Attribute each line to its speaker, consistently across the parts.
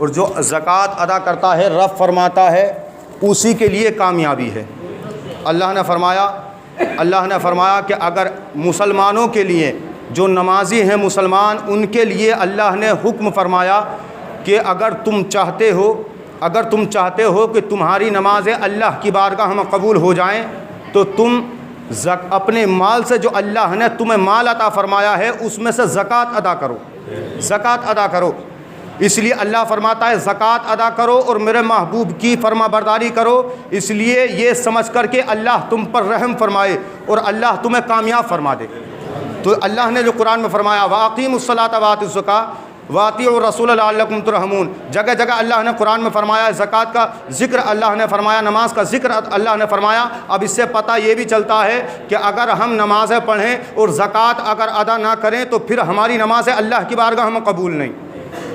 Speaker 1: اور جو زکوٰۃ ادا کرتا ہے رب فرماتا ہے اسی کے لیے کامیابی ہے۔ اللہ نے فرمایا کہ اگر مسلمانوں کے لیے جو نمازی ہیں مسلمان، ان کے لیے اللہ نے حکم فرمایا کہ اگر تم چاہتے ہو کہ تمہاری نمازیں اللہ کی بارگاہ میں قبول ہو جائیں تو تم اپنے مال سے جو اللہ نے تمہیں مال عطا فرمایا ہے اس میں سے زکوٰۃ ادا کرو۔ اس لیے اللہ فرماتا ہے زکوٰۃ ادا کرو اور میرے محبوب کی فرما برداری کرو، اس لیے یہ سمجھ کر کہ اللہ تم پر رحم فرمائے اور اللہ تمہیں کامیاب فرما دے۔ تو اللہ نے جو قرآن میں فرمایا وَأَقِیمُوا الصَّلَاةَ وَآتُوا الزَّکَاةَ وَأَطِیعُوا الرَّسُولَ لَعَلَّکُمْ تُرْحَمُونَ، جگہ جگہ اللہ نے قرآن میں فرمایا زکوٰۃ کا ذکر، اللہ نے فرمایا نماز کا ذکر اللہ نے فرمایا۔ اب اس سے پتہ یہ بھی چلتا ہے کہ اگر ہم نمازیں پڑھیں اور زکوٰۃ اگر ادا نہ کریں تو پھر ہماری نمازیں اللہ کی بارگاہ میں قبول نہیں۔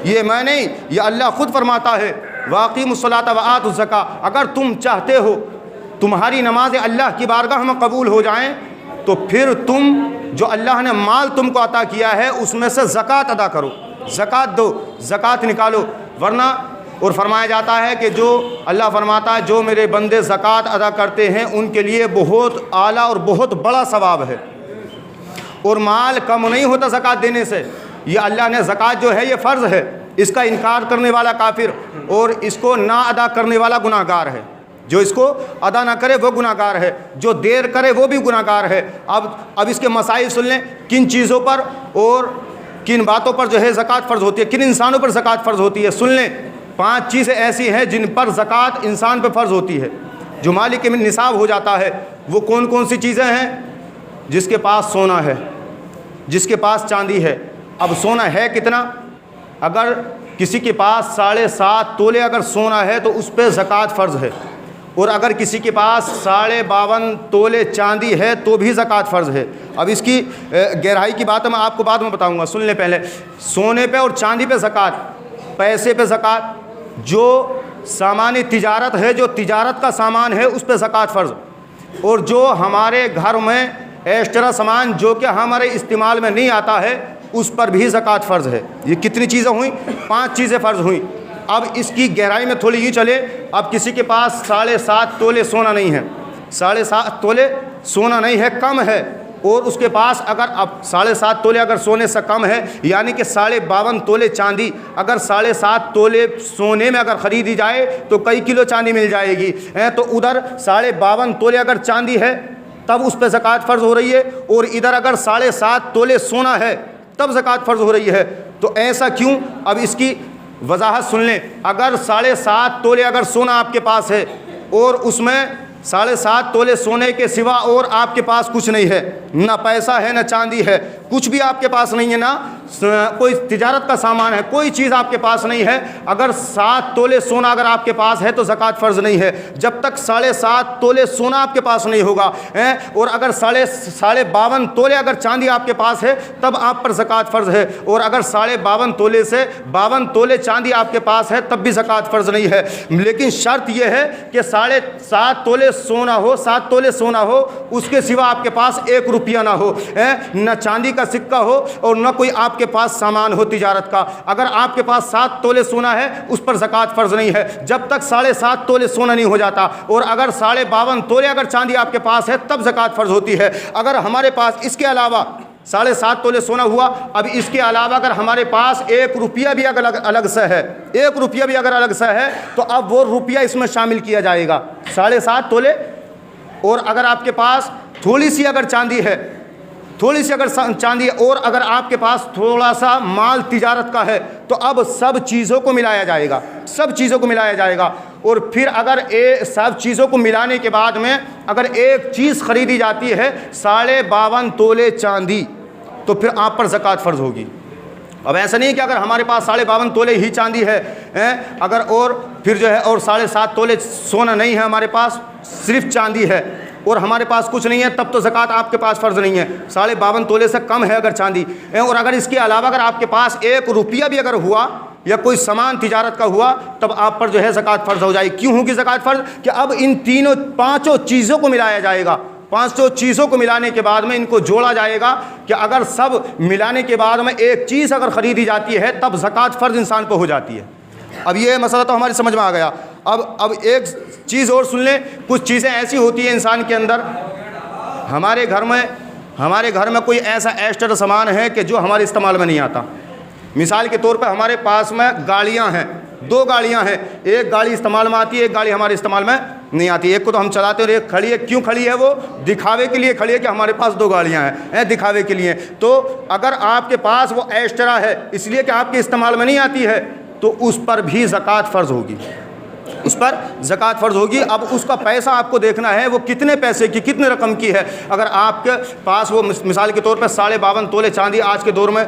Speaker 1: یہ میں نہیں، یہ اللہ خود فرماتا ہے وَأَقِیمُوا الصَّلَاةَ وَآتُوا الزَّکَاةَ، اگر تم چاہتے ہو تمہاری نمازیں اللہ کی بارگاہ میں قبول ہو جائیں تو پھر تم جو اللہ نے مال تم کو عطا کیا ہے اس میں سے زکوٰۃ ادا کرو، زکوٰۃ دو، زکوٰۃ نکالو، ورنہ اور فرمایا جاتا ہے کہ جو اللہ فرماتا ہے جو میرے بندے زکوٰۃ ادا کرتے ہیں ان کے لیے بہت اعلیٰ اور بہت بڑا ثواب ہے، اور مال کم نہیں ہوتا زکوٰۃ دینے سے۔ یہ اللہ نے زکوٰۃ جو ہے یہ فرض ہے، اس کا انکار کرنے والا کافر اور اس کو نہ ادا کرنے والا گناہ گار ہے، جو اس کو ادا نہ کرے وہ گناہ گار ہے، جو دیر کرے وہ بھی گناہ گار ہے۔ اب اس کے مسائل سن لیں، کن چیزوں پر اور کن باتوں پر جو ہے زکوٰۃ فرض ہوتی ہے، کن انسانوں پر زکوٰۃ فرض ہوتی ہے۔ سن لیں، 5 چیزیں ایسی ہیں جن پر زکوٰۃ انسان پہ فرض ہوتی ہے، جو مالک نصاب ہو جاتا ہے۔ وہ کون کون سی چیزیں ہیں؟ جس کے پاس سونا ہے، جس کے پاس چاندی ہے۔ اب سونا ہے کتنا؟ اگر کسی کے پاس 7.5 تولے اگر سونا ہے تو اس پہ زکوٰۃ فرض ہے، اور اگر کسی کے پاس 52.5 تولے چاندی ہے تو بھی زکوٰۃ فرض ہے۔ اب اس کی گہرائی کی بات میں آپ کو بعد میں بتاؤں گا، سن لیں پہلے۔ سونے پہ اور چاندی پہ زکوٰۃ، پیسے پہ زکوٰۃ، جو سامان تجارت ہے، جو تجارت کا سامان ہے اس پہ زکوٰۃ فرض، اور جو ہمارے گھر میں ایکسٹرا سامان جو کہ ہمارے استعمال میں نہیں آتا ہے اس پر بھی زکوٰۃ فرض ہے۔ یہ کتنی چیزیں ہوئیں؟ 5 چیزیں فرض ہوئیں۔ اب اس کی گہرائی میں تھوڑی یہ چلے، اب کسی کے پاس 7.5 تولے سونا نہیں ہے، 7.5 تولے سونا نہیں ہے، کم ہے، اور اس کے پاس اگر اب 7.5 تولے اگر سونے سے کم ہے، یعنی کہ 52.5 تولے چاندی، اگر 7.5 تولے سونے میں اگر خریدی جائے تو کئی کلو چاندی مل جائے گی، تو ادھر 52.5 تولے اگر چاندی ہے تب اس پہ زکوٰۃ فرض ہو رہی ہے، اور ادھر اگر 7.5 تولے سونا ہے تب زکوٰۃ فرض ہو رہی ہے۔ تو ایسا کیوں؟ اب اس کی وضاحت سن لیں۔ اگر 7.5 تولے اگر سونا آپ کے پاس ہے اور اس میں 7.5 تولے سونے کے سوا اور آپ کے پاس کچھ نہیں ہے، نہ پیسہ ہے نہ چاندی ہے، کچھ بھی آپ کے پاس نہیں ہے، نہ کوئی تجارت کا سامان ہے، کوئی چیز آپ کے پاس نہیں ہے، اگر 7 تولے سونا اگر آپ کے پاس ہے تو زکوٰۃ فرض نہیں ہے جب تک 7.5 تولے سونا آپ کے پاس نہیں ہوگا، اور اگر 52.5 تولے اگر چاندی آپ کے پاس ہے تب آپ پر زکوٰۃ فرض ہے، اور اگر 52.5 تولے سے 52 تولے چاندی آپ کے پاس ہے تب بھی زکوٰۃ فرض نہیں ہے۔ لیکن شرط یہ ہے کہ 7.5 تولے سونا ہو، 7 تولے سونا ہو، اس کے سوا آپ کے پاس 1 روپیہ نہ ہو، نہ چاندی کا سکہ ہو اور نہ کوئی آپ کے پاس سامان ہو تجارت کا۔ اگر آپ کے پاس 7 تولے سونا ہے اس پر زکوٰۃ فرض نہیں ہے جب تک 7.5 تولے سونا نہیں ہو جاتا، اور اگر 52.5 تولے اگر چاندی آپ کے پاس ہے تب زکوٰۃ فرض ہوتی ہے۔ اگر ہمارے پاس اس کے علاوہ 7.5 تولے سونا ہوا، اب اس کے علاوہ اگر ہمارے پاس 1 روپیہ بھی اگر الگ سے ہے، 1 روپیہ بھی اگر الگ سے ہے تو اب وہ روپیہ اس میں شامل کیا جائے گا۔ 7.5 تولے، اور اگر آپ کے پاس تھوڑی سی اگر چاندی ہے، تھوڑی سی اگر چاندی ہے، اور اگر آپ کے پاس تھوڑا سا مال تجارت کا ہے تو اب سب چیزوں کو ملایا جائے گا، سب چیزوں کو ملایا جائے گا۔ اور پھر اگر سب چیزوں کو ملانے کے بعد میں اگر ایک چیز خریدی جاتی ہے 52.5 تولے چاندی تو پھر آپ پر زکوٰۃ فرض ہوگی۔ اب ایسا نہیں ہے کہ اگر ہمارے پاس 52.5 تولے ہی چاندی ہے، اگر اور پھر جو ہے اور 7.5 تولے سونا نہیں ہے، ہمارے پاس صرف چاندی ہے اور ہمارے پاس کچھ نہیں ہے، تب تو زکوٰۃ آپ کے پاس فرض نہیں ہے۔ 52.5 تولے سے کم ہے اگر چاندی، اور اگر اس کے علاوہ اگر آپ کے پاس 1 روپیہ بھی اگر ہوا یا کوئی سامان تجارت کا ہوا تب آپ پر جو ہے زکوٰۃ فرض ہو جائے گی۔ کیوں ہوگی زکوٰۃ فرض؟ کہ اب ان 5 چیزوں کو ملایا جائے گا، 5 چیزوں کو ملانے کے بعد میں ان کو جوڑا جائے گا کہ اگر سب ملانے کے بعد میں ایک چیز اگر خریدی جاتی ہے تب زکوٰۃ فرض انسان کو ہو جاتی ہے۔ اب یہ مسئلہ تو ہماری سمجھ میں آ گیا. اب ایک چیز اور سن لیں. کچھ چیزیں ایسی ہوتی ہیں انسان کے اندر. ہمارے گھر میں کوئی ایسا ایکسٹرا سامان ہے کہ جو ہمارے استعمال میں نہیں آتا. مثال کے طور پہ ہمارے پاس میں گاڑیاں ہیں, 2 گاڑیاں ہیں. ایک گاڑی استعمال میں آتی ہے, ایک گاڑی ہمارے استعمال میں نہیں آتی. ایک کو تو ہم چلاتے ہیں اور ایک کھڑی ہے. کیوں کھڑی ہے؟ وہ دکھاوے کے لیے کھڑی ہے کہ ہمارے پاس 2 گاڑیاں ہیں, دکھاوے کے لیے. تو اگر آپ کے پاس وہ ایکسٹرا ہے اس لیے کہ آپ کے استعمال میں نہیں آتی ہے تو اس پر بھی زکوٰۃ فرض ہوگی. اس پر زکوٰۃ فرض ہوگی. اب اس کا پیسہ آپ کو دیکھنا ہے وہ کتنے پیسے کی, کتنے رقم کی ہے. اگر آپ کے پاس وہ مثال کے طور پہ 52.5 تولے چاندی آج کے دور میں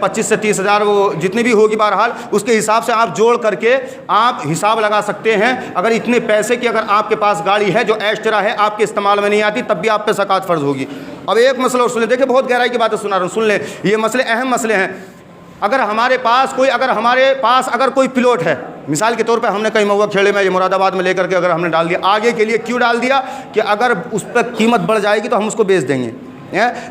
Speaker 1: 25 سے 30 ہزار وہ جتنی بھی ہوگی, بہرحال اس کے حساب سے آپ جوڑ کر کے آپ حساب لگا سکتے ہیں. اگر اتنے پیسے کی اگر آپ کے پاس گاڑی ہے جو ایکسٹرا ہے, آپ کے استعمال میں نہیں آتی, تب بھی آپ پہ زکوٰۃ فرض ہوگی. اب ایک مسئلہ اور سن لیں. دیکھیں بہت گہرائی کی باتیں سنا رہا ہوں, سن لیں. یہ مسئلے اہم مسئلے ہیں. اگر ہمارے پاس اگر کوئی پلاٹ ہے, مثال کے طور پہ ہم نے کہیں مہوا کھیڑے میں یا مراد آباد میں لے کر کے اگر ہم نے ڈال دیا, آگے کے لیے کیوں ڈال دیا کہ اگر اس پہ قیمت بڑھ جائے گی تو ہم اس کو بیچ دیں گے.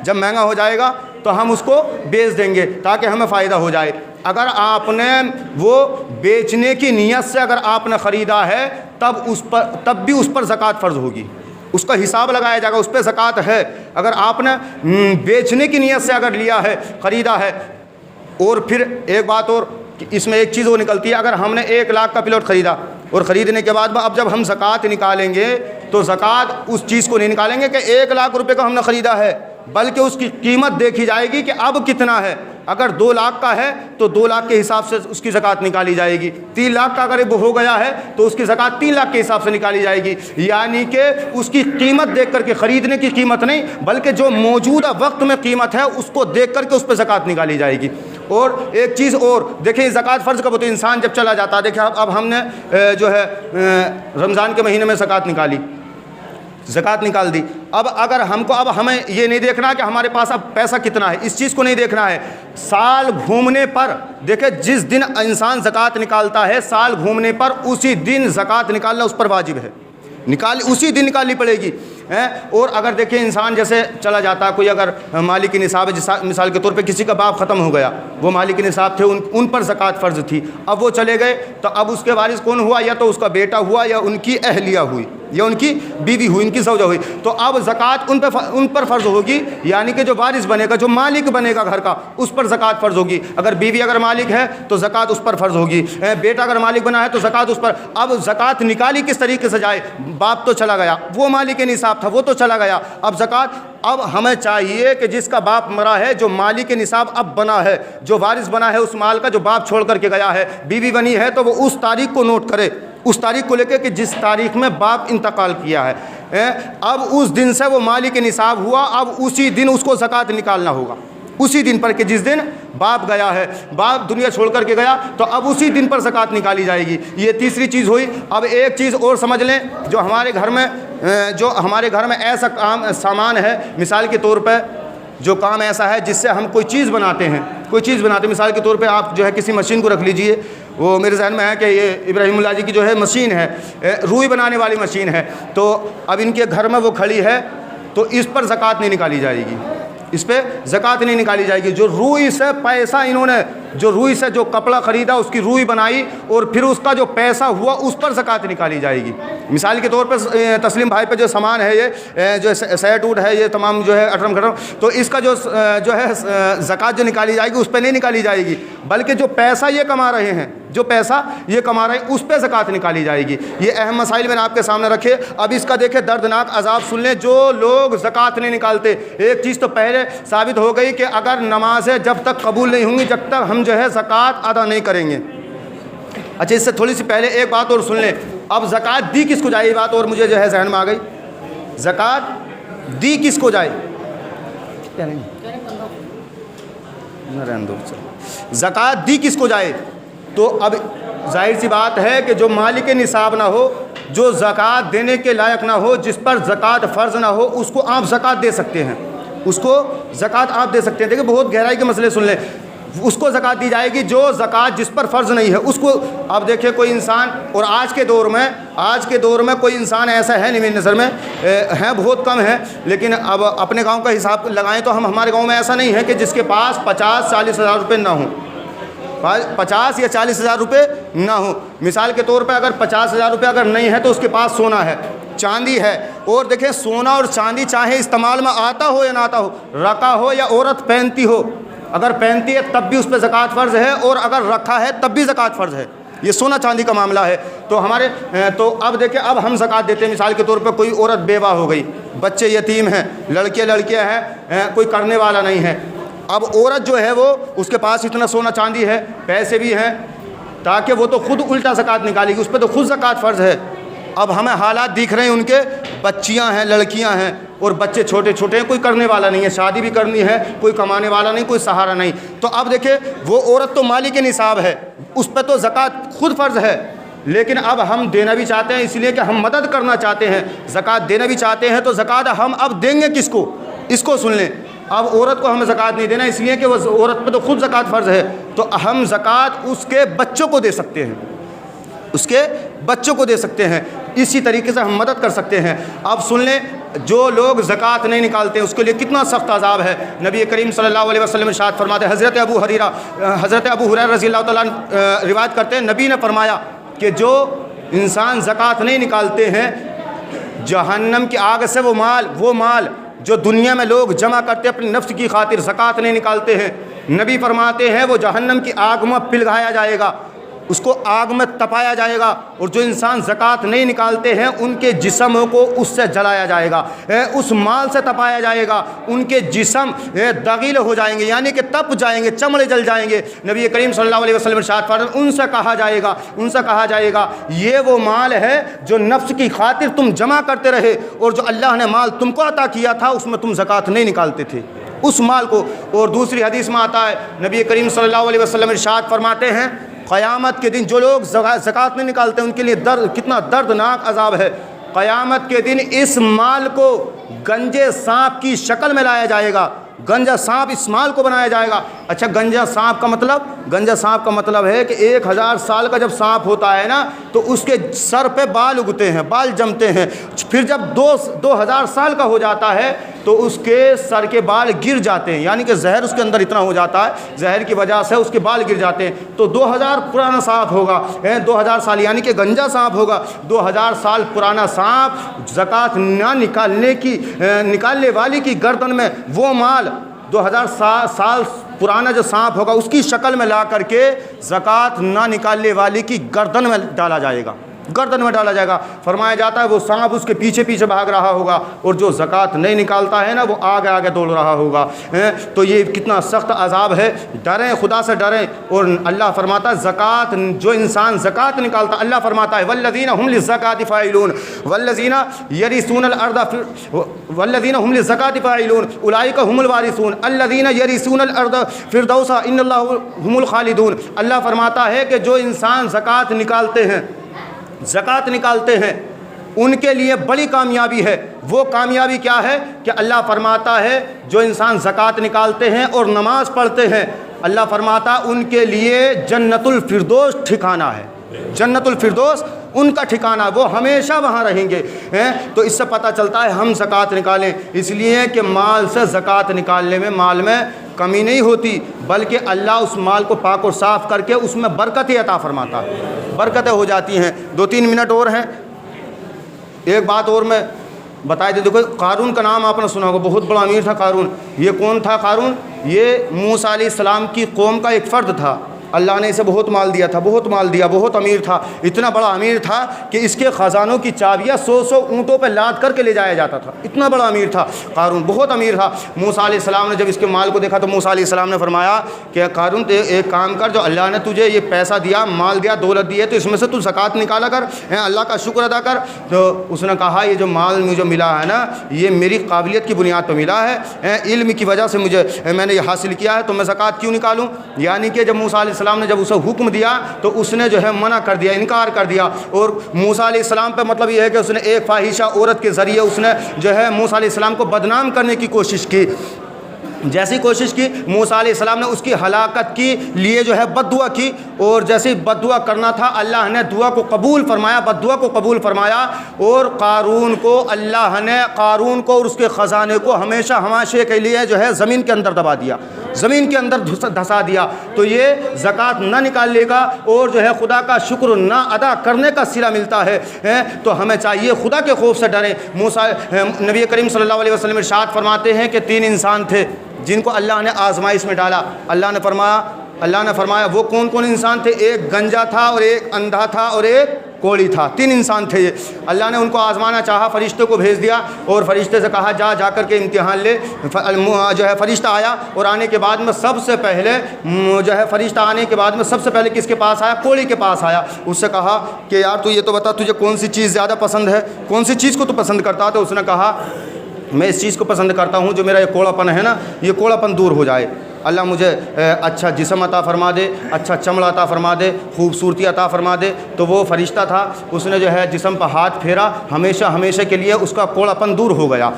Speaker 1: جب مہنگا ہو جائے گا تو ہم اس کو بیچ دیں گے تاکہ ہمیں فائدہ ہو جائے. اگر آپ نے وہ بیچنے کی نیت سے اگر آپ نے خریدا ہے تب بھی اس پر زکوٰۃ فرض ہوگی. اس کا حساب لگایا جائے گا, اس پہ زکوٰۃ ہے. اگر آپ نے بیچنے کی نیت سے اگر لیا ہے, خریدا ہے. اور پھر ایک بات اور, اس میں ایک چیز وہ نکلتی ہے. اگر ہم نے 1 لاکھ کا پلاٹ خریدا اور خریدنے کے بعد اب جب ہم زکوٰۃ نکالیں گے تو زکوٰۃ اس چیز کو نہیں نکالیں گے کہ 1 لاکھ روپے کا ہم نے خریدا ہے, بلکہ اس کی قیمت دیکھی جائے گی کہ اب کتنا ہے. اگر 2 لاکھ کا ہے تو 2 لاکھ کے حساب سے اس کی زکوٰۃ نکالی جائے گی. 3 لاکھ کا اگر وہ ہو گیا ہے تو اس کی زکوٰۃ 3 لاکھ کے حساب سے نکالی جائے گی. یعنی کہ اس کی قیمت دیکھ کر کے, خریدنے کی قیمت نہیں بلکہ جو موجودہ وقت میں قیمت ہے اس کو دیکھ کر کے اس پہ زکوٰۃ نکالی جائے گی. اور ایک چیز اور دیکھیں, زکوٰۃ فرض کب ہوتی ہے؟ انسان جب چلا جاتا ہے. دیکھیں اب ہم نے جو ہے رمضان کے مہینے میں زکوٰۃ نکال دی. اب ہمیں یہ نہیں دیکھنا کہ ہمارے پاس اب پیسہ کتنا ہے, اس چیز کو نہیں دیکھنا ہے. سال گھومنے پر دیکھیں, جس دن انسان زکوٰۃ نکالتا ہے سال گھومنے پر اسی دن زکوٰۃ نکالنا اس پر واجب ہے. اسی دن نکالنی پڑے گی. اور اگر دیکھیں انسان جیسے چلا جاتا ہے, کوئی اگر مالک نصاب ہے, مثال کے طور پہ کسی کا باپ ختم ہو گیا, وہ مالک نصاب تھے, ان پر زکوٰۃ فرض تھی, اب وہ چلے گئے تو اب اس کے وارث کون ہوا؟ یا تو اس کا بیٹا ہوا, یا ان کی اہلیہ ہوئی, یا ان کی بیوی ہوئی, ان کی زوجہ ہوئی. تو اب زکوٰۃ ان پر فرض ہوگی. یعنی کہ جو وارث بنے گا, جو مالک بنے گا گھر کا, اس پر زکوٰۃ فرض ہوگی. اگر بیوی اگر مالک ہے تو زکوٰۃ اس پر فرض ہوگی. بیٹا اگر مالک بنا ہے تو زکوٰۃ اس پر. اب زکوٰۃ نکالی کس طریقے سے جائے؟ باپ تو چلا گیا, وہ مالک نصاب تھا, وہ تو چلا گیا. اب زکوٰۃ, اب ہمیں چاہیے کہ جس کا باپ مرا ہے, جو مالک نصاب اب بنا ہے, جو وارث بنا ہے اس مال کا, جو باپ چھوڑ کر کے گیا ہے, بیوی بنی ہے, تو وہ اس تاریخ کو نوٹ کرے, اس تاریخ کو لے کے کہ جس تاریخ میں باپ انتقال کیا ہے. اب اس دن سے وہ مالک نصاب ہوا, اب اسی دن اس کو زکوٰۃ نکالنا ہوگا. اسی دن پر کہ جس دن باپ گیا ہے, باپ دنیا چھوڑ کر کے گیا, تو اب اسی دن پر زکوٰۃ نکالی جائے گی. یہ تیسری چیز ہوئی. اب ایک چیز اور سمجھ لیں, جو ہمارے گھر میں ایسا سامان ہے, مثال کے طور پہ جو کام ایسا ہے جس سے ہم کوئی چیز بناتے ہیں, مثال کے طور پہ آپ جو ہے کسی مشین کو رکھ لیجئے. وہ میرے ذہن میں ہے کہ یہ ابراہیم اللہ جی کی جو ہے مشین ہے, روئی بنانے والی مشین ہے, تو اب ان کے گھر میں وہ کھڑی ہے, تو اس پر زکوٰۃ نہیں نکالی جائے گی. اس پہ زکوٰۃ نہیں نکالی جائے گی. جو روئی سے پیسہ انہوں نے, جو روئی سے جو کپڑا خریدا, اس کی روئی بنائی اور پھر اس کا جو پیسہ ہوا اس پر زکوٰۃ نکالی جائے گی. مثال کے طور پہ تسلیم بھائی پہ جو سامان ہے, یہ جو سیٹ ووٹ ہے, یہ تمام جو ہے اٹرم گھٹم, تو اس کا جو ہے زکوٰۃ جو نکالی جائے گی اس پہ نہیں نکالی جائے گی, بلکہ جو پیسہ یہ کما رہے ہیں, اس پہ زکوٰۃ نکالی جائے گی. یہ اہم مسائل میں نے آپ کے سامنے رکھے. اب اس کا دیکھیں دردناک عذاب سن لیں جو لوگ زکوٰۃ نہیں نکالتے. ایک چیز تو پہلے ثابت ہو گئی کہ اگر نمازیں جب تک قبول نہیں ہوں گی, جب تک ہم جو ہے زکوٰۃ ادا نہیں کریں گے. اچھا, اس سے تھوڑی سی پہلے ایک بات اور سن لیں. اب زکوٰۃ دی کس کو جائے, یہ بات اور مجھے جو ہے ذہن میں آ گئی. زکوٰۃ دی کس کو جائے؟ زکوٰۃ دی کس کو جائے؟ تو اب ظاہر سی بات ہے کہ جو مالک نصاب نہ ہو, جو زکوٰۃ دینے کے لائق نہ ہو, جس پر زکوٰۃ فرض نہ ہو, اس کو آپ زکوٰۃ دے سکتے ہیں. دیکھیں بہت گہرائی کے مسئلے سن لیں. اس کو زکوٰۃ دی جائے گی جو زکوٰۃ جس پر فرض نہیں ہے, اس کو. اب دیکھیں کوئی انسان, اور آج کے دور میں کوئی انسان ایسا ہے نہیں, میری نظر میں ہیں, بہت کم ہے, لیکن اب اپنے گاؤں کا حساب لگائیں تو ہمارے گاؤں میں ایسا نہیں ہے کہ جس کے پاس 50-40 ہزار روپے نہ ہوں. 50 یا 40 ہزار روپے نہ ہو. مثال کے طور پہ اگر 50 ہزار روپے اگر نہیں ہے تو اس کے پاس سونا ہے, چاندی ہے, اور دیکھیں سونا اور چاندی چاہے استعمال میں آتا ہو یا نہ آتا ہو, رکھا ہو یا عورت پہنتی ہو, اگر پہنتی ہے تب بھی اس پہ زکوٰۃ فرض ہے, اور اگر رکھا ہے تب بھی زکوٰۃ فرض ہے. یہ سونا چاندی کا معاملہ ہے. تو اب دیکھیں اب ہم زکوٰۃ دیتے ہیں. مثال کے طور پہ کوئی عورت بیوہ ہو گئی, بچے یتیم ہیں, لڑکیاں ہیں, کوئی کرنے والا نہیں ہے. اب عورت جو ہے وہ اس کے پاس اتنا سونا چاندی ہے, پیسے بھی ہیں, تاکہ وہ تو خود الٹا زکوٰۃ نکالے گی, اس پہ تو خود زکوٰۃ فرض ہے. اب ہمیں حالات دکھ رہے ہیں ان کے, بچیاں ہیں, لڑکیاں ہیں, اور بچے چھوٹے چھوٹے ہیں, کوئی کرنے والا نہیں ہے, شادی بھی کرنی ہے, کوئی کمانے والا نہیں, کوئی سہارا نہیں. تو اب دیکھیں وہ عورت تو مالک نصاب ہے, اس پہ تو زکوٰۃ خود فرض ہے, لیکن اب ہم دینا بھی چاہتے ہیں اس لیے کہ ہم مدد کرنا چاہتے ہیں, زکوٰۃ دینا بھی چاہتے ہیں. تو زکوٰۃ ہم اب دیں گے کس کو, اس کو سن لیں. اب عورت کو ہمیں زکوٰۃ نہیں دینا اس لیے کہ وہ عورت پہ تو خود زکوٰۃ فرض ہے, تو ہم زکوٰۃ اس کے بچوں کو دے سکتے ہیں, اس کے بچوں کو دے سکتے ہیں. اسی طریقے سے ہم مدد کر سکتے ہیں. اب سن لیں, جو لوگ زکوٰۃ نہیں نکالتے ہیں اس کے لیے کتنا سخت عذاب ہے. نبی کریم صلی اللہ علیہ وسلم ارشاد فرماتے ہیں, حضرت ابو ہریرہ رضی اللہ تعالیٰ عنہ روایت کرتے ہیں, نبی نے فرمایا کہ جو انسان زکوٰۃ نہیں نکالتے ہیں, جہنم کی آگ سے وہ مال جو دنیا میں لوگ جمع کرتے ہیں اپنی نفس کی خاطر, زکوٰۃ نہیں نکالتے ہیں, نبی فرماتے ہیں وہ جہنم کی آگ میں پگھلایا جائے گا, اس کو آگ میں تپایا جائے گا. اور جو انسان زکوٰۃ نہیں نکالتے ہیں ان کے جسموں کو اس سے جلایا جائے گا, اس مال سے تپایا جائے گا, ان کے جسم دغیل ہو جائیں گے, یعنی کہ تپ جائیں گے, چمڑے جل جائیں گے. نبی کریم صلی اللہ علیہ وسلم ارشاد فرماتے ہیں, ان سے کہا جائے گا یہ وہ مال ہے جو نفس کی خاطر تم جمع کرتے رہے, اور جو اللہ نے مال تم کو عطا کیا تھا اس میں تم زکوٰۃ نہیں نکالتے تھے اس مال کو. اور دوسری حدیث میں آتا ہے, نبی کریم صلی اللہ علیہ وسلم ارشاد فرماتے ہیں, قیامت کے دن جو لوگ زکوٰۃ نہیں نکالتے ان کے لیے کتنا دردناک عذاب ہے. قیامت کے دن اس مال کو گنجے سانپ کی شکل میں لایا جائے گا, گنجا سانپ اس مال کو بنایا جائے گا. اچھا گنجا سانپ کا مطلب ہے کہ 1000 سال کا جب سانپ ہوتا ہے نا تو اس کے سر پہ بال اگتے ہیں, بال جمتے ہیں. پھر جب 2000 سال کا ہو جاتا ہے تو اس کے سر کے بال گر جاتے ہیں, یعنی کہ زہر اس کے اندر اتنا ہو جاتا ہے, زہر کی وجہ سے اس کے بال گر جاتے ہیں. تو 2000 پرانا سانپ ہوگا, 2000 سال یعنی کہ گنجا سانپ ہوگا. 2000 سال پرانا سانپ زکوٰۃ نہ نکالنے والی کی گردن میں وہ مال 2000 سال پرانا جو سانپ ہوگا اس کی شکل میں لا کر کے زکوٰۃ نہ نکالنے والی کی گردن میں ڈالا جائے گا. فرمایا جاتا ہے وہ سانپ اس کے پیچھے بھاگ رہا ہوگا, اور جو زکوٰۃ نہیں نکالتا ہے نا وہ آگے دوڑ رہا ہوگا. تو یہ کتنا سخت عذاب ہے. ڈریں, خدا سے ڈریں. اور اللہ فرماتا ہے جو انسان زکوٰۃ نکالتا, اللہ فرماتا ہے والذین هم للزکاۃ فاعلون والذین یرثون الارض والذین هم للزکاۃ فاعلون اولئک هم الوارثون الذین یرثون الارض فردوس ان اللہ هم الخالدون. اللہ فرماتا ہے کہ جو انسان زکوٰۃ نکالتے ہیں ان کے لیے بڑی کامیابی ہے. وہ کامیابی کیا ہے کہ اللہ فرماتا ہے جو انسان زکوٰۃ نکالتے ہیں اور نماز پڑھتے ہیں, اللہ فرماتا ان کے لیے جنت الفردوس ٹھکانہ ہے. جنت الفردوس ان کا ٹھکانہ, وہ ہمیشہ وہاں رہیں گے. تو اس سے پتہ چلتا ہے ہم زکوٰۃ نکالیں, اس لیے کہ مال سے زکوٰۃ نکالنے میں مال میں کمی نہیں ہوتی, بلکہ اللہ اس مال کو پاک اور صاف کر کے اس میں برکتیں عطا فرماتا ہے, برکتیں ہو جاتی ہیں. 2-3 منٹ اور ہیں. ایک بات اور میں بتا دیں, دیکھو قارون کا نام آپ نے سنا ہوگا, بہت بڑا امیر تھا قارون. یہ کون تھا قارون؟ یہ موسیٰ علیہ السلام کی قوم کا ایک فرد تھا. اللہ نے اسے بہت مال دیا, بہت امیر تھا. اتنا بڑا امیر تھا کہ اس کے خزانوں کی چابیاں 100 اونٹوں پہ لاد کر کے لے جایا جاتا تھا. اتنا بڑا امیر تھا قارون, بہت امیر تھا. موسیٰ علیہ السلام نے جب اس کے مال کو دیکھا تو موسیٰ علیہ السلام نے فرمایا کہ قارون ایک کام کر, جو اللہ نے تجھے یہ پیسہ دیا, مال دیا, دولت دی ہے, تو اس میں سے تو زکوٰۃ نکالا کر, اللہ کا شکر ادا کر. تو اس نے کہا یہ جو مال مجھے ملا ہے نا یہ میری قابلیت کی بنیاد پہ ملا ہے, علم کی وجہ سے میں نے یہ حاصل کیا ہے, تو میں زکوٰۃ کیوں نکالوں. یعنی کہ جب موسیٰ علیہ السلام نے جب اسے حکم دیا تو اس نے جو ہے منع کر دیا, انکار کر دیا. اور موسیٰ علیہ السلام پہ مطلب یہ ہے کہ اس نے ایک فاحشہ عورت کے ذریعے اس نے جو ہے موسیٰ علیہ السلام کو بدنام کرنے کی کوشش کی. جیسی کوشش کی موسیٰ علیہ السلام نے اس کی ہلاکت کے لیے جو ہے بد دعا کی, اور جیسے بد دعا کرنا تھا اللہ نے دعا کو قبول فرمایا, بد دعا کو قبول فرمایا. اور اللہ نے قارون کو اور اس کے خزانے کو ہمیشہ کے لیے جو ہے زمین کے اندر دبا دیا. زمین کے اندر دھسا دیا، تو یہ زکوٰۃ نہ نکالنے کا اور جو ہے خدا کا شکر نہ ادا کرنے کا صلہ ملتا ہے۔ تو ہمیں چاہیے خدا کے خوف سے ڈریں۔ نبی کریم صلی اللہ علیہ وسلم ارشاد فرماتے ہیں کہ 3 انسان تھے جن کو اللہ نے آزمائش میں ڈالا۔ اللہ نے فرمایا وہ کون کون انسان تھے؟ ایک گنجا تھا اور ایک اندھا تھا اور ایک کوڑی تھا، 3 انسان تھے یہ۔ اللہ نے ان کو آزمانا چاہا، فرشتے کو بھیج دیا اور فرشتے سے کہا جا کر کے امتحان لے۔ جو ہے فرشتہ آیا اور آنے کے بعد میں سب سے پہلے سب سے پہلے کس کے پاس آیا؟ کوڑی کے پاس آیا۔ اس سے کہا کہ یار تو یہ تو بتا تجھے کون سی چیز زیادہ پسند ہے، کون سی چیز کو تو پسند کرتا ہے؟ تو اس نے کہا میں اس چیز کو پسند کرتا ہوں جو میرا یہ کوڑا پن ہے نا، یہ کوڑا پن دور ہو جائے۔ اللہ مجھے اچھا جسم عطا فرما دے، اچھا چمڑا عطا فرما دے، خوبصورتی عطا فرما دے۔ تو وہ فرشتہ تھا، اس نے جو ہے جسم پر ہاتھ پھیرا، ہمیشہ کے لیے اس کا کوڑا پن دور ہو گیا۔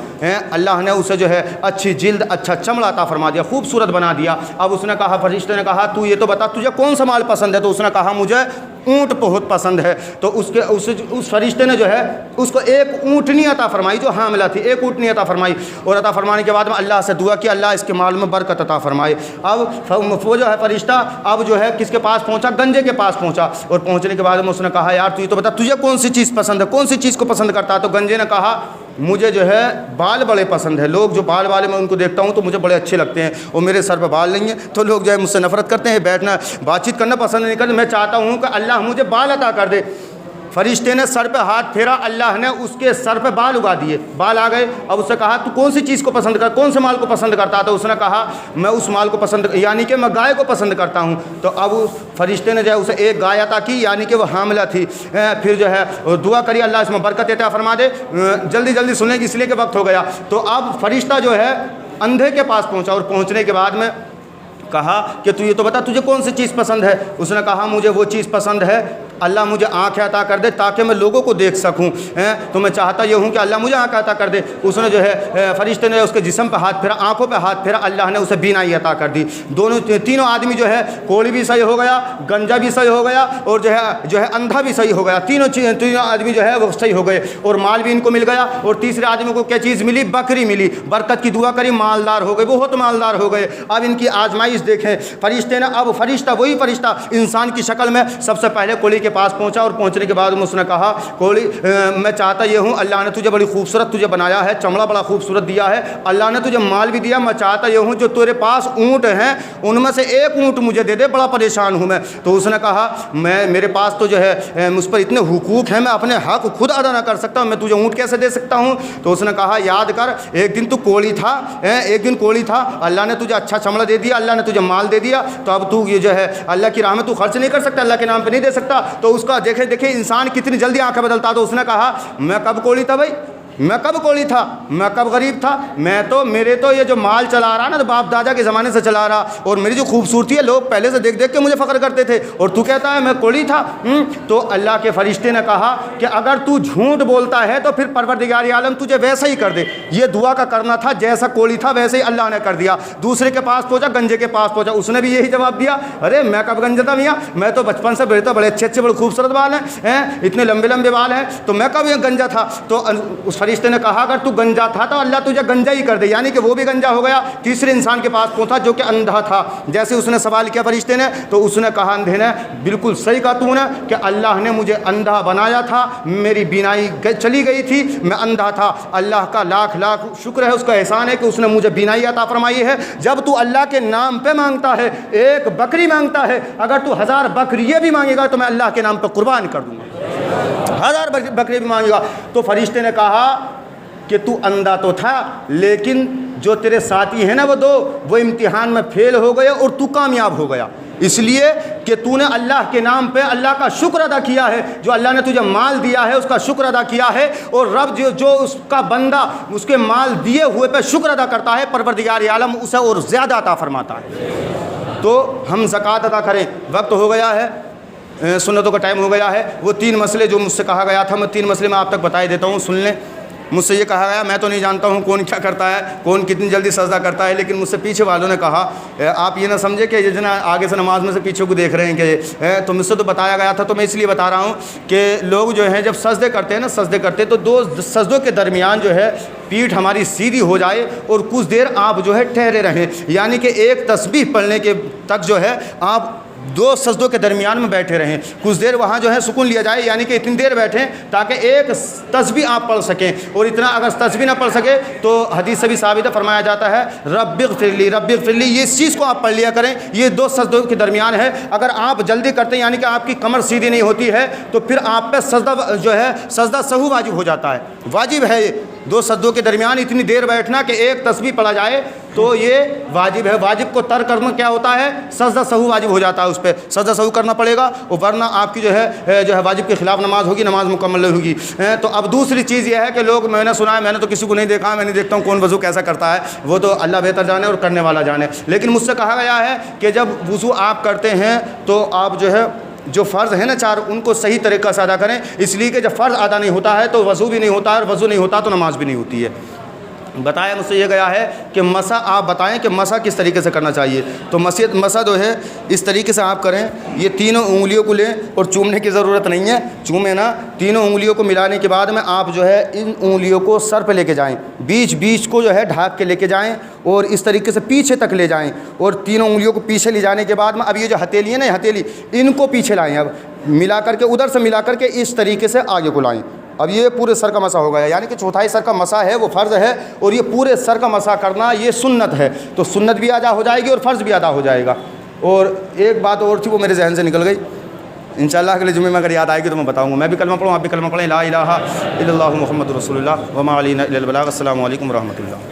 Speaker 1: اللہ نے اسے جو ہے اچھی جلد، اچھا چمڑا عطا فرما دیا، خوبصورت بنا دیا۔ اب اس نے کہا، فرشتے نے کہا تو یہ تو بتا تجھے کون سا مال پسند ہے؟ تو اس نے کہا مجھے اونٹ بہت پسند ہے۔ تو اس فرشتے نے جو ہے اس کو ایک اونٹنی عطا فرمائی جو حاملہ تھی، ایک اونٹنی عطا فرمائی، اور عطا فرمانے کے بعد میں اللہ سے دعا کی اللہ اس کے مال میں برکت عطا فرمائے۔ اب وہ جو ہے فرشتہ اب جو ہے کس کے پاس پہنچا؟ گنجے کے پاس پہنچا، اور پہنچنے کے بعد میں اس نے کہا یار تو یہ تو بتا تجھے کون سی چیز پسند ہے، کون سی چیز کو پسند کرتا ہے؟ تو گنجے نے کہا مجھے جو ہے بال بڑے پسند ہے، لوگ جو بال والے میں ان کو دیکھتا ہوں تو مجھے بڑے اچھے لگتے ہیں، اور میرے سر پہ بال نہیں ہیں تو لوگ جو ہے مجھ سے نفرت کرتے ہیں، بیٹھنا بات چیت کرنا پسند نہیں کرتے۔ میں چاہتا ہوں کہ اللہ مجھے بال عطا کر دے۔ فرشتے نے سر پہ ہاتھ پھیرا، اللہ نے اس کے سر پہ بال اگا دیے، بال آ گئے۔ اب اس سے کہا تو کون سی چیز کو پسند کر، کون سے مال کو پسند کرتا؟ تو اس نے کہا میں اس مال کو پسند، یعنی کہ میں گائے کو پسند کرتا ہوں۔ تو اب فرشتے نے جو ہے اسے ایک گائے عطا کی، یعنی کہ وہ حاملہ تھی۔ پھر جو ہے دعا کری اللہ اس میں برکت عطا فرما دے۔ جلدی سنیں گے اس لیے کہ وقت ہو گیا۔ تو اب فرشتہ جو ہے اندھے کے پاس پہنچا، اور پہنچنے کے بعد میں کہا کہ تو یہ تو بتا تجھے کون سی چیز پسند ہے؟ اس نے کہا مجھے وہ چیز پسند ہے اللہ مجھے آنکھیں عطا کر دے تاکہ میں لوگوں کو دیکھ سکوں، تو میں چاہتا یہ ہوں کہ اللہ مجھے آنکھ عطا کر دے۔ اس نے جو ہے فرشتے نے اس کے جسم پہ ہاتھ پھیرا، آنکھوں پہ ہاتھ پھیرا، اللہ نے اسے بینائی عطا کر دی۔ تینوں آدمی جو ہے کوڑی بھی صحیح ہو گیا، گنجا بھی صحیح ہو گیا، اور جو ہے اندھا بھی صحیح ہو گیا۔ تینوں آدمی جو ہے وہ صحیح ہو گئے، اور مال بھی ان کو مل گیا۔ اور تیسرے آدمی کو کیا چیز ملی؟ بکری ملی۔ برکت کی دعا کری، مالدار ہو گئے، بہت مالدار ہو گئے۔ اب ان کی آزمائش دیکھیں، فرشتے نے اب وہی فرشتہ انسان کی شکل میں سب سے پہلے کوڑی کے پاس پہنچا، اور پہنچنے کے بعد اس نے کہا کوڑی میں چاہتا یہ ہوں اللہ نے تجھے بڑی خوبصورت تجھے بنایا ہے، چمڑا بڑا خوبصورت دیا ہے، اللہ نے تجھے مال بھی دیا، میں چاہتا یہ ہوں جو تیرے پاس اونٹ ہیں ان میں سے ایک اونٹ مجھے دے دے، بڑا پریشان ہوں میں۔ تو اس نے کہا میرے پاس تو جو ہے مجھ پر اتنے حقوق ہیں، میں اپنے حق خود ادا نہ کر سکتا، میں تجھے اونٹ کیسے دے سکتا ہوں؟ تو اس نے کہا یاد کر ایک دن تو کوڑی تھا، اللہ نے تجھے اچھا چمڑا دے دیا، اللہ نے تجھے مال دے دیا، تو اب تو یہ جو ہے اللہ کی راہ میں تو خرچ نہیں کر سکتا، اللہ کے نام پہ نہیں دے سکتا۔ تو اس کا دیکھے انسان کتنی جلدی آنکھیں بدلتا۔ تو اس نے کہا میں کب کوڑی تھا بھائی، میں کب کوڑی تھا، میں کب غریب تھا؟ میرے تو یہ جو مال چلا رہا نا تو باپ دادا کے زمانے سے چلا رہا، اور میری جو خوبصورتی ہے لوگ پہلے سے دیکھ کے مجھے فخر کرتے تھے، اور تو کہتا ہے میں کوڑی تھا۔ تو اللہ کے فرشتے نے کہا کہ اگر تو جھوٹ بولتا ہے تو پھر پروردگار عالم تجھے ویسا ہی کر دے۔ یہ دعا کا کرنا تھا، جیسا کوڑی تھا ویسے ہی اللہ نے کر دیا۔ دوسرے کے پاس پہنچا، گنجے کے پاس پہنچا، اس نے بھی یہی جواب دیا، ارے میں کب گنجا تھا میاں، میں تو بچپن سے بڑے اچھے بڑے خوبصورت بال ہیں، اتنے لمبے بال ہیں، تو میں کب گنجا تھا؟ تو اس فرشتے نے کہا اگر تو گنجا تھا تو اللہ تجھے گنجا ہی کر دے، یعنی کہ وہ بھی گنجا ہو گیا۔ تیسرے انسان کے پاس پہنچا جو کہ اندھا تھا، جیسے اس نے سوال کیا فرشتے نے، تو اس نے کہا اندھے نے بالکل صحیح کہا تو نے کہ اللہ نے مجھے اندھا بنایا تھا، میری بینائی چلی گئی تھی، میں اندھا تھا، اللہ کا لاکھ شکر ہے، اس کا احسان ہے کہ اس نے مجھے بینائی عطا فرمائی ہے۔ جب تو اللہ کے نام پہ مانگتا ہے، ایک بکری مانگتا ہے، اگر تو 1000 بکریے بھی مانگے گا تو میں اللہ کے نام پہ قربان کر دوں گا، 1000 بکری بھی مانگے گا۔ تو فرشتے نے کہا کہ تو اندھا تو تھا لیکن جو تیرے ساتھی ہیں نا وہ امتحان میں فیل ہو گئے اور تو کامیاب ہو گیا، اس لیے کہ تو نے اللہ کے نام پہ اللہ کا شکر ادا کیا ہے، جو اللہ نے تجھے مال دیا ہے اس کا شکر ادا کیا ہے، اور رب جو اس کا بندہ اس کے مال دیے ہوئے پہ شکر ادا کرتا ہے پروردگار عالم اسے اور زیادہ عطا فرماتا ہے۔ تو ہم زکوٰۃ ادا کریں، وقت ہو گیا ہے، سنتوں کا ٹائم ہو گیا ہے۔ وہ 3 مسئلے جو مجھ سے کہا گیا تھا، میں 3 مسئلے میں آپ تک بتائے دیتا ہوں، سن لیں۔ مجھ سے یہ کہا گیا میں تو نہیں جانتا ہوں کون کیا کرتا ہے، کون کتنی جلدی سجدہ کرتا ہے، لیکن مجھ سے پیچھے والوں نے کہا آپ یہ نہ سمجھے کہ جتنا آگے سے نماز میں سے پیچھے کو دیکھ رہے ہیں کہ تو مجھ سے تو بتایا گیا تھا، تو میں اس لیے بتا رہا ہوں کہ لوگ جو ہیں جب سجدے کرتے ہیں نا، سجدے کرتے تو دو سجدوں کے درمیان جو ہے پیٹھ ہماری سیدھی ہو جائے اور کچھ دیر آپ جو ہے ٹھہرے رہیں، یعنی کہ ایک تسبیح پڑھنے کے تک جو ہے آپ دو سجدوں کے درمیان میں بیٹھے رہیں، کچھ دیر وہاں جو ہے سکون لیا جائے، یعنی کہ اتنی دیر بیٹھیں تاکہ ایک تسبیح آپ پڑھ سکیں، اور اتنا اگر تسبیح نہ پڑھ سکے تو حدیث سے بھی ثابت ہے، فرمایا جاتا ہے رب اغفر لی رب اغفر لی، یہ اس چیز کو آپ پڑھ لیا کریں، یہ دو سجدوں کے درمیان ہے۔ اگر آپ جلدی کرتے ہیں یعنی کہ آپ کی کمر سیدھی نہیں ہوتی ہے تو پھر آپ پہ سجدہ جو ہے سجدہ سہو واجب ہو جاتا ہے، واجب ہے دو سجدوں کے درمیان اتنی دیر بیٹھنا کہ ایک تسبیح پڑھا جائے تو یہ واجب ہے۔ واجب کو ترک کرنا کیا ہوتا ہے؟ سجدہ سہو واجب ہو جاتا ہے، اس پہ سجدہ سہو کرنا پڑے گا، اور ورنہ آپ کی جو ہے واجب کے خلاف نماز ہوگی، نماز مکمل نہیں ہوگی۔ تو اب دوسری چیز یہ ہے کہ لوگ میں نے سنا ہے، میں نے تو کسی کو نہیں دیکھا، میں نہیں دیکھتا ہوں کون وضو کیسا کرتا ہے، وہ تو اللہ بہتر جانے اور کرنے والا جانے، لیکن مجھ سے کہا گیا ہے کہ جب وضو آپ کرتے ہیں تو آپ جو ہے جو فرض ہیں نا چار، ان کو صحیح طریقہ سے ادا کریں، اس لیے کہ جب فرض ادا نہیں ہوتا ہے تو وضو بھی نہیں ہوتا ہے، اور وضو نہیں ہوتا تو نماز بھی نہیں ہوتی ہے۔ بتایا مجھ سے یہ گیا ہے کہ مسح آپ بتائیں کہ مسح کس طریقے سے کرنا چاہیے، تو مسح جو ہے اس طریقے سے آپ کریں، یہ تینوں انگلیوں کو لیں اور چومنے کی ضرورت نہیں ہے، چومیں نا، تینوں انگلیوں کو ملانے کے بعد میں آپ جو ہے ان انگلیوں کو سر پہ لے کے جائیں، بیچ کو جو ہے ڈھانپ کے لے کے جائیں اور اس طریقے سے پیچھے تک لے جائیں، اور تینوں انگلیوں کو پیچھے لے جانے کے بعد میں اب یہ جو ہتھیلی ہے نا، ہتھیلی ان کو پیچھے لائیں، اب ملا کر کے ادھر سے ملا کر کے اس طریقے سے آگے کو لائیں۔ اب یہ پورے سر کا مسح ہو گیا، یعنی کہ چوتھائی سر کا مسح ہے وہ فرض ہے، اور یہ پورے سر کا مسح کرنا یہ سنت ہے، تو سنت بھی ادا ہو جائے گی اور فرض بھی ادا ہو جائے گا۔ اور ایک بات اور تھی وہ میرے ذہن سے نکل گئی، انشاءاللہ اگلے جمعے میں اگر یاد آئے گی تو میں بتاؤں گا۔ میں بھی کلمہ پڑھوں، آپ بھی کلمہ پڑھیں، لا الہ الا اللہ محمد رسول اللہ وما علینا الا البلاغ۔ السلام علیکم ورحمۃ اللہ۔